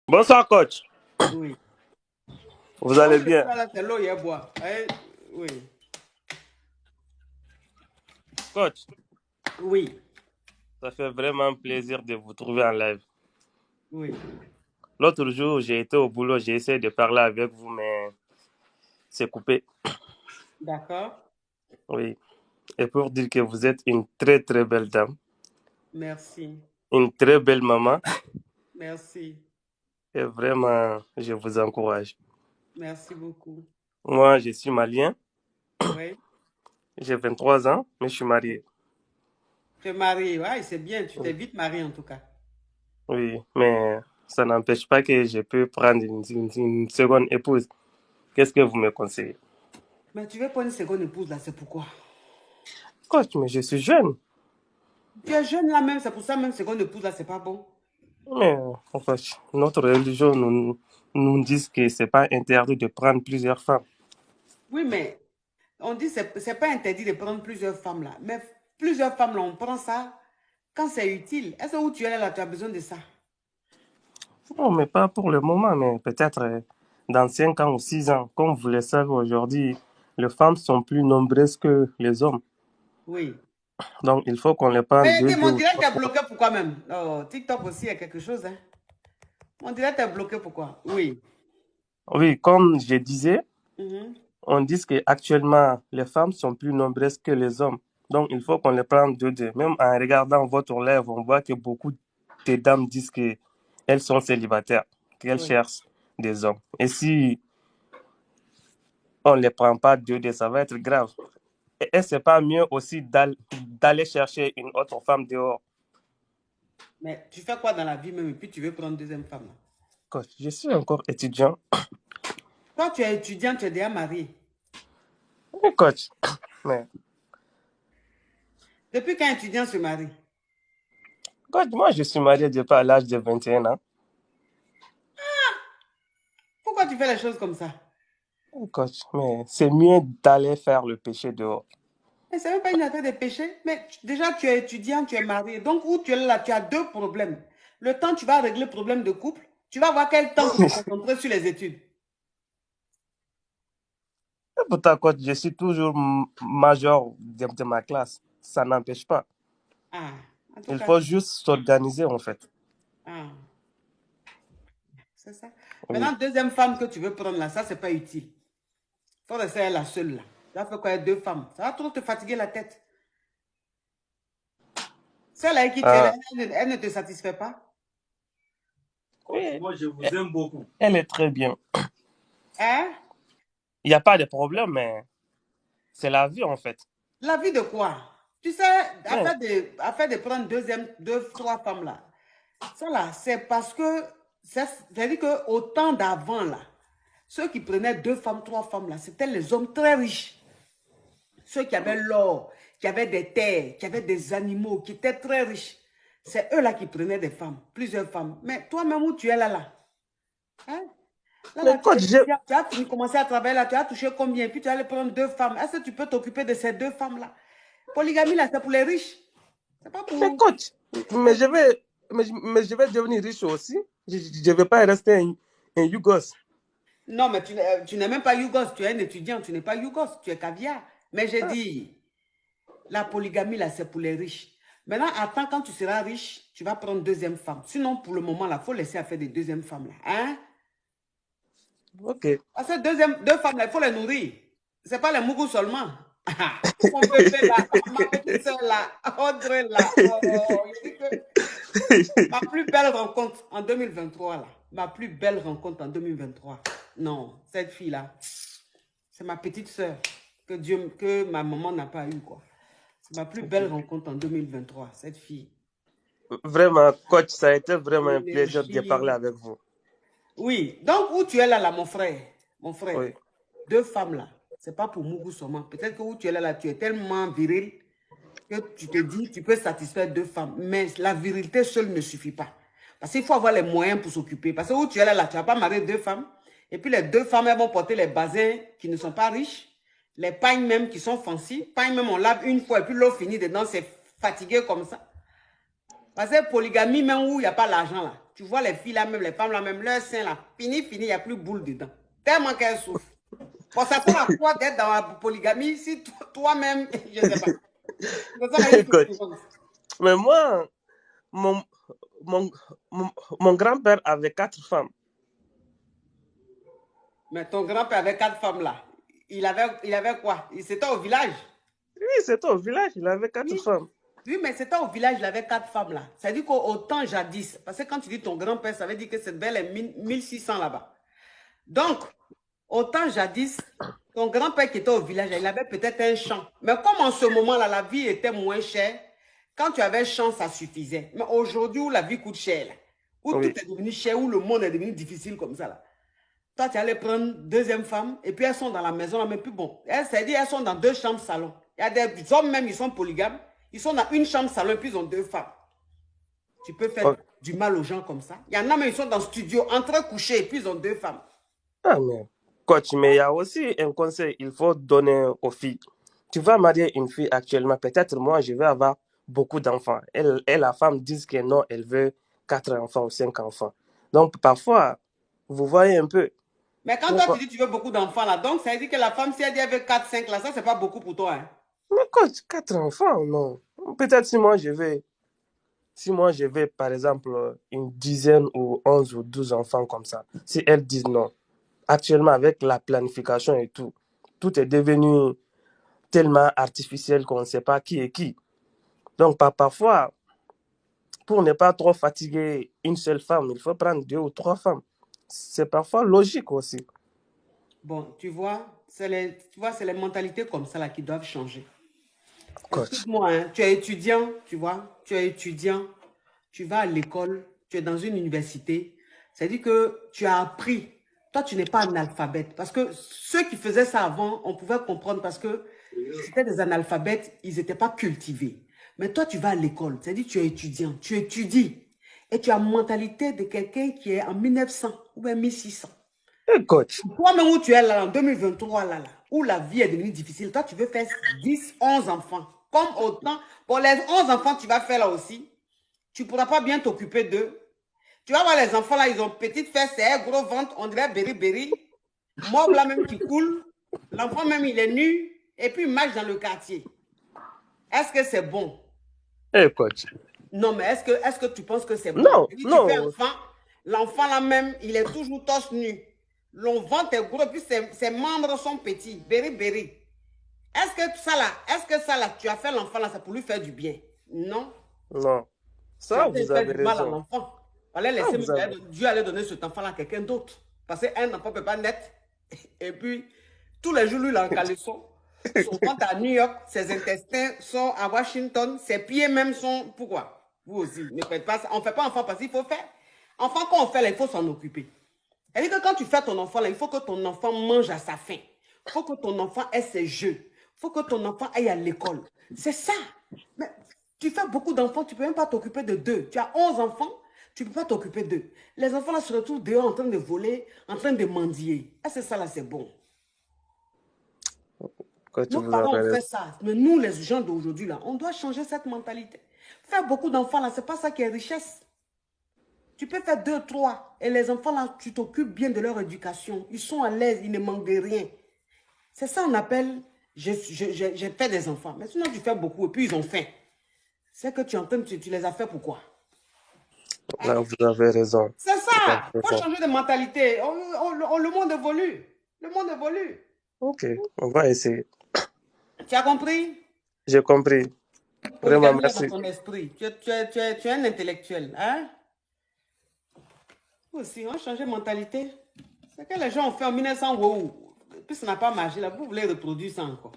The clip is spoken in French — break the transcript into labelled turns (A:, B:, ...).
A: Bonsoir, coach.
B: Oui.
A: Vous
B: Oh,
A: allez
B: le
A: bien?
B: là, c'est l'eau, il y a bois. Oui.
A: Coach,
B: Oui.
A: ça fait vraiment plaisir de vous trouver en live.
B: Oui.
A: L'autre jour, j'ai été au boulot, j'ai essayé de parler avec vous, mais c'est coupé.
B: D'accord.
A: Oui. Et pour dire que vous êtes une très très belle dame,
B: Merci.
A: une très belle maman,
B: Merci.
A: et vraiment, je vous encourage.
B: Merci beaucoup.
A: Moi, je suis malien,
B: Oui.
A: j'ai 23 ans, mais je suis marié.
B: Tu es marié. Ouais, c'est bien. Tu t'es
A: Oui,
B: vite marié en tout cas.
A: oui, mais ça n'empêche pas que je peux prendre une seconde épouse. Qu'est-ce que vous me conseillez?
B: Mais tu veux pas une seconde épouse là, c'est pourquoi?
A: Coach, mais je suis jeune.
B: Tu es jeune là même, c'est pour ça même seconde épouse là, c'est pas bon.
A: Mais en fait, notre religion nous dit que c'est pas interdit de prendre plusieurs femmes.
B: Oui, mais on dit que c'est pas interdit de prendre plusieurs femmes là. Mais plusieurs femmes là, on prend ça quand c'est utile. Est-ce que où tu es là, tu as besoin de ça?
A: Non, mais pas pour le moment, mais peut-être dans 5 ans ou 6 ans. Comme vous le savez aujourd'hui, les femmes sont plus nombreuses que les hommes.
B: Oui.
A: Donc, il faut qu'on les prenne
B: Mais
A: deux, deux
B: mon
A: ou
B: direct
A: trois
B: est
A: fois.
B: bloqué pourquoi même? Oh, TikTok aussi, il y a quelque chose, hein? Mon direct est bloqué pourquoi? Oui.
A: Oui, comme je disais,
B: Mhm.
A: on dit qu'actuellement, les femmes sont plus nombreuses que les hommes. Donc, il faut qu'on les prenne deux, deux. Même en regardant votre live, on voit que beaucoup de dames disent qu'elles sont célibataires, qu'elles
B: Oui.
A: cherchent des hommes. Et si on ne les prend pas deux, deux, ça va être grave. Et c'est pas mieux aussi d'aller chercher une autre femme dehors.
B: Mais tu fais quoi dans la vie même et puis tu veux prendre une deuxième femme là?
A: Coach, je suis encore étudiant.
B: Toi, tu es étudiant, tu es déjà marié.
A: Mais coach, mais
B: Depuis qu'un étudiant se marie?
A: coach, moi je suis marié depuis à l'âge de 21 ans.
B: Pourquoi tu fais les choses comme ça?
A: Coach, mais c'est mieux d'aller faire le péché dehors.
B: Mais c'est même pas une affaire de péché. Mais déjà, tu es étudiant, tu es marié. Donc, où tu es là, tu as deux problèmes. Le temps, tu vas régler le problème de couple. Tu vas avoir quel temps pour te concentrer sur les études?
A: Et pourtant, coach, je suis toujours major de ma classe. Ça n'empêche pas.
B: Ah, en tout
A: Il
B: cas,
A: faut juste s'organiser en fait.
B: ah, c'est ça.
A: Oui.
B: Maintenant, deuxième femme que tu veux prendre là, ça, c'est pas utile. Faut rester la seule là. Tu vas faire quoi avec deux femmes? Ça va trop te fatiguer la tête. Celle avec qui tu es là,
A: Ah,
B: elle ne te satisfait pas?
A: oui, moi je vous aime beaucoup. Elle est très bien.
B: Hein?
A: Il n'y a pas de problème, mais c'est la vie en fait.
B: La vie de quoi? Tu sais,
A: Mais
B: afin de prendre deux, trois femmes là, ça là, c'est parce que, c'est-à-dire qu'au temps d'avant là, ceux qui prenaient deux femmes, trois femmes là, c'était les hommes très riches. Ceux qui avaient l'or, qui avaient des terres, qui avaient des animaux, qui étaient très riches. C'est eux là qui prenaient des femmes, plusieurs femmes. Mais toi-même où tu es là, là, hein? Là,
A: Mais
B: tu es
A: coach,
B: étudiant, tu as fini, commencé à travailler là, tu as touché combien? Puis tu vas aller prendre deux femmes. Est-ce que tu peux t'occuper de ces deux femmes-là? Polygamie, là, c'est pour les riches. C'est pas
A: mais
B: pour...
A: coach, mais je vais, mais je vais devenir riche aussi. Je ne vais pas rester un Yougos.
B: Non, mais tu n'es même pas Yougos. Tu es un étudiant, tu n'es pas Yougos, tu es caviar. Mais j'ai dit, la polygamie, là, c'est pour les riches. Maintenant, attends, quand tu seras riche, tu vas prendre deuxième femme. Sinon, pour le moment, là, il faut laisser à faire des deuxièmes femmes, là. Hein?
A: Ok.
B: Parce que deux femmes, là, il faut les nourrir. Ce n'est pas les mougous seulement. Mon bébé, là, ma petite soeur, là, Audrey, là. Oh, je dis que ma plus belle rencontre en 2023, là. Ma plus belle rencontre en 2023. Non, cette fille-là, c'est ma petite soeur que ma maman n'a pas eu, quoi. C'est ma plus belle rencontre en 2023, cette fille.
A: Vraiment, coach, ça a été vraiment un plaisir de parler
B: L'énergie.
A: avec vous.
B: Oui, donc où tu es là, là, mon frère,
A: Oui.
B: deux femmes là, c'est pas pour Mougou seulement. Peut-être que où tu es là, là, tu es tellement viril que tu te dis, tu peux satisfaire deux femmes. Mais la virilité seule ne suffit pas. Parce qu'il faut avoir les moyens pour s'occuper. Parce que où tu es là, là, tu vas pas marier deux femmes. Et puis les deux femmes, elles vont porter les basins qui ne sont pas riches. Les pagnes même qui sont fancy. Pagnes même, on lave une fois et puis l'eau finit dedans, c'est fatigué comme ça. Parce que polygamie, même où il n'y a pas l'argent là. Tu vois les filles là même, les femmes là même, leur sein là, fini, il n'y a plus boule dedans. Tellement qu'elles souffrent. Bon, ça sert à quoi d'être dans la polygamie si toi-même, je ne sais pas.
A: Écoute, mais moi, mon, mon, mon grand-père avait 4 femmes.
B: Mais ton grand-père avait 4 femmes là. Il avait quoi? C'était au village?
A: Oui, c'était au village, il avait quatre
B: Oui.
A: femmes.
B: Oui, mais c'était au village, il avait 4 femmes là. Ça veut dire qu'au temps jadis, parce que quand tu dis ton grand-père, ça veut dire que cette belle est 1600 là-bas. Donc, au temps jadis, ton grand-père qui était au village, il avait peut-être un champ. Mais comme en ce moment-là, la vie était moins chère, quand tu avais champ, ça suffisait. Mais aujourd'hui, où la vie coûte cher, là, où tout
A: Oui.
B: est devenu cher, où le monde est devenu difficile comme ça, là. Toi, tu allais prendre deuxième femme, et puis elles sont dans la maison, là, mais puis bon, c'est-à-dire elles sont dans 2 chambres salon. Il y a des hommes même, ils sont polygames, ils sont dans 1 chambre salon, et puis ils ont 2 femmes. Tu peux faire
A: Ok.
B: du mal aux gens comme ça. Il y en a même, ils sont dans le studio, en train de coucher, et puis ils ont 2 femmes.
A: Ah, mais coach, mais il y a aussi un conseil il faut donner aux filles. Tu vas marier une fille actuellement, peut-être moi, je vais avoir beaucoup d'enfants. Elle et la femme disent que non, elle veut 4 enfants ou 5 enfants. Donc, parfois, vous voyez un peu.
B: Mais quand toi, tu dis que tu veux beaucoup d'enfants, là, donc ça veut dire que la femme, si elle dit qu'elle veut 4, 5, là, ça, c'est pas beaucoup pour toi. Hein?
A: Mais coach, 4 enfants, non. Peut-être si moi je vais, par exemple, une dizaine ou 11 ou 12 enfants comme ça, si elles disent non, actuellement, avec la planification et tout, tout est devenu tellement artificiel qu'on ne sait pas qui est qui. Donc, parfois, pour ne pas trop fatiguer une seule femme, il faut prendre 2 ou 3 femmes. C'est parfois logique aussi.
B: Bon, tu vois, c'est les mentalités comme ça là qui doivent changer.
A: Coach.
B: Excuse-moi, hein, tu es étudiant, tu vois, tu es étudiant, tu vas à l'école, tu es dans une université. C'est-à-dire que tu as appris. Toi, tu n'es pas analphabète. Parce que ceux qui faisaient ça avant, on pouvait comprendre parce que c'était des analphabètes, ils n'étaient pas cultivés. Mais toi, tu vas à l'école, c'est-à-dire tu es étudiant, tu étudies. Et tu as la mentalité de quelqu'un qui est en 1900 ou en 1600.
A: Hey, coach.
B: Toi-même où tu es là, en 2023, là, où la vie est devenue difficile, toi, tu veux faire 10, 11 enfants. Comme autant, pour les 11 enfants que tu vas faire là aussi, tu ne pourras pas bien t'occuper d'eux. Tu vas voir les enfants là, ils ont petite fesses, gros ventre, on dirait berry. Mob là même qui coule. L'enfant même, il est nu. Et puis, il marche dans le quartier. Est-ce que c'est bon?
A: Hey, coach.
B: Non, mais est-ce que tu penses que c'est bon?
A: Non,
B: Tu
A: non.
B: fais enfant, l'enfant là même, il est toujours torse nu. Le ventre est gros, puis ses membres sont petits. Berry. Est-ce que ça là, tu as fait l'enfant là, c'est pour lui faire du bien? Non.
A: Non.
B: Tu as
A: Ça,
B: fait
A: vous avez
B: du mal à
A: raison.
B: l'enfant. Fallait
A: Ça,
B: laisser
A: vous avez...
B: Dieu allait donner cet enfant là à quelqu'un d'autre. Parce qu'un enfant ne peut pas naître. Et puis, tous les jours, lui, il est en caleçon. Son ventre à New York, ses intestins sont à Washington, ses pieds même sont... Pourquoi? Vous aussi, ne faites pas ça. On ne fait pas enfant parce qu'il faut faire. Enfant, quand on fait là, il faut s'en occuper. C'est-à-dire que quand tu fais ton enfant là, il faut que ton enfant mange à sa faim. Il faut que ton enfant ait ses jeux. Il faut que ton enfant aille à l'école. C'est ça. Mais tu fais beaucoup d'enfants, tu ne peux même pas t'occuper de 2. Tu as 11 enfants, tu ne peux pas t'occuper d'eux. Les enfants là se retrouvent dehors en train de voler, en train de mendier. Est-ce que ça là, c'est bon?
A: Coach,
B: Nos
A: vous
B: parents
A: avez
B: ont fait
A: raison.
B: ça. Mais nous, les gens d'aujourd'hui, là, on doit changer cette mentalité. Faire beaucoup d'enfants, là, ce n'est pas ça qui est richesse. Tu peux faire 2, 3. Et les enfants, là, tu t'occupes bien de leur éducation. Ils sont à l'aise, ils ne manquent de rien. C'est ça qu'on appelle, j'ai fait des enfants. Mais sinon, tu fais beaucoup et puis ils ont faim. C'est que tu es en train, tu les as fait pourquoi?
A: Là, vous avez raison.
B: C'est
A: Vous avez
B: ça. Il faut
A: raison.
B: changer de mentalité. Le monde évolue. Le monde évolue.
A: Ok, on va essayer.
B: Tu as compris?
A: J'ai compris. Vraiment,
B: Polygamie est dans
A: merci.
B: ton esprit. Tu es un intellectuel. Hein? Aussi, on a changé de mentalité. C'est que les gens ont fait en 1900, wow, puis ça n'a pas marché. Là, vous voulez reproduire ça encore.